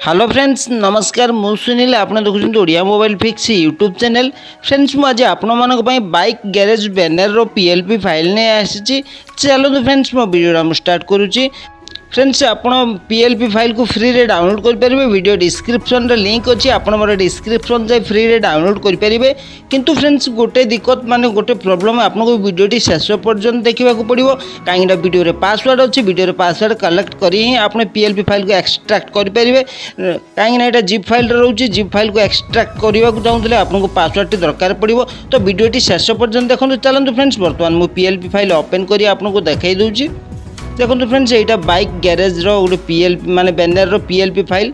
Hello friends नमस्कार मु सुनील आपन देखुछन Odia mobile fix YouTube channel friends मु आज आपण मानक पई बाइक गैरेज बैनर रो पीएलपी फाइल ने आसी चलो फ्रेंड्स मो वीडियो स्टार्ट करूची। फ्रेंड्स आपन पीएलपी फाइल को फ्री रे डाउनलोड कर परिबे वीडियो डिस्क्रिप्शन रे लिंक अछि आपन मोर डिस्क्रिप्शन जाय फ्री रे डाउनलोड कर परिबे। किंतु फ्रेंड्स गोटे दिक्कत माने गोटे प्रॉब्लम आपन को वीडियोटी शेष पर्यंत देखिबा को पड़िबो काईना वीडियो रे पासवर्ड अछि वीडियो रे पासवर्ड कलेक्ट करी ही आपन पीएलपी फाइल को एक्सट्रैक्ट कर परिबे काईना एटा जिप फाइल रे रहउछि जिप फाइल को एक्सट्रैक्ट करबा को चाहुतले आपन को पासवर्ड टी दरकार पड़िबो। तो वीडियोटी शेष पर्यंत देखंतु चलंतु फ्रेंड्स वर्तमान मु पीएलपी फाइल ओपन करी आपन को देखाई दउछि। देखो फ्रेंड्स यहाँ बाइक गैरेज रो गोटे पीएलपी माने बैनर रो पीएलपी फाइल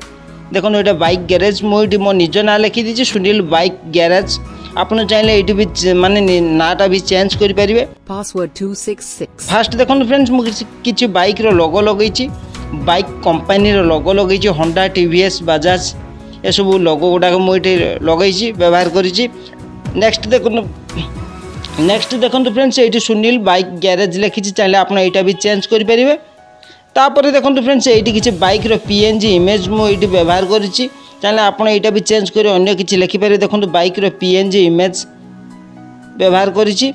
देखो यहाँ बाइक गैरेज मुझे मो निज ना लिखी दीजिए सुनील बाइक गैरेज आपन चाहिए ये भी माने नाटा भी चेंज कर पारे। पासवर्ड 266 फास्ट देखो फ्रेंड्स मुझे किसी बाइक रो लोगो लगेची बाइक कंपनी रो लोगो लगेची होंडा टीवीएस बजाज ये सब लोगो गुड़ाक मुझे लगे व्यवहार करी। नेक्स्ट देखो फ्रेंड्स ये सुनील बाइक गैरेज लिखी चाहिए आप भी चेंज करेंगे। तापर देखो फ्रेंड्स ये किसी बाइक रो पीएनजी इमेज मुझे व्यवहार करी चाहिए आप भी चेंज कर अन्य किसी लिखिपारे। देखो बाइक रो पीएनजी इमेज व्यवहार करी।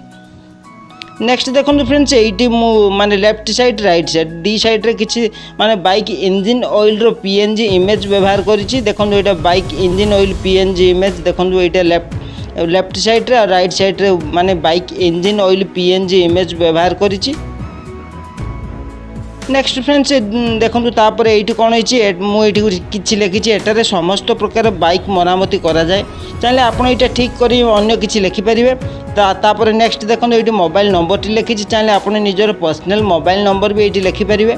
नेक्स्ट देखो फ्रेंड्स ये माने left side right side D side रे किसी माने बाइक इंजिन ऑयल रो पीएनजी इमेज व्यवहार करी। देखो ये bike engine oil PNG image देखो ये लेफ्ट साइड रे और राइट साइड रे माने bike engine oil PNG image व्यवहार करी। नेक्स्ट फ्रेंड्स देखो तापर ये कौन मुझे किसी लिखी एटारे समस्त प्रकार बाइक मरामती करा जाए चाहिए आप ये ठीक कर अन्य किसी लिखिपारे। तापर नेक्स्ट देखो ये मोबाइल नंबर टी लिखी चाहिए आप निजर पर्सनल मोबाइल नंबर भी ये लिखिपारे।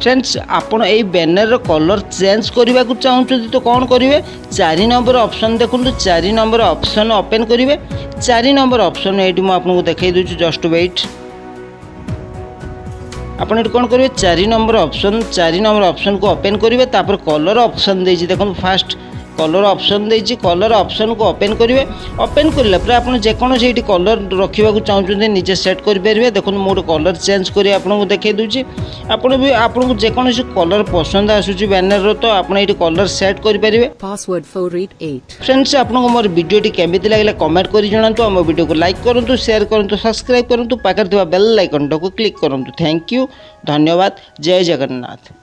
फ्रेंड्स आपन ये बैनर कलर चेंज करने को चाहते तो कौन करेंगे 4 नंबर ऑप्शन देखो 4 नंबर ऑप्शन ओपन करेंगे। 4 नंबर ऑप्शन ये आपको देखा दूँ जस्ट वेट आप कौन करेंगे 4 नंबर ऑप्शन को ओपन करेंगे। तापर कलर ऑप्शन देछि देखो फास्ट कलर ऑप्शन देछि कलर ऑप्शन को ओपन करेंगे। ओपन करला पर आप जेकोसी कलर रखा चाहते निजे सेट करेंगे। देखो मोटे कलर चेंज कर आपको देखा दूसरी आपको जेकोसी कलर पसंद आसूँ बैनर तो आप कलर सेट करेंगे। पासवर्ड 488 फ्रेंड्स आपको मोर वीडियोटी केमिति लागला कमेंट करी जणातु। आम वीडियो को लाइक करूँ शेयर करूँ सब्सक्राइब करूँ पाखर बेल आइकन को क्लिक करूँ। थैंक यू धन्यवाद जय जगन्नाथ।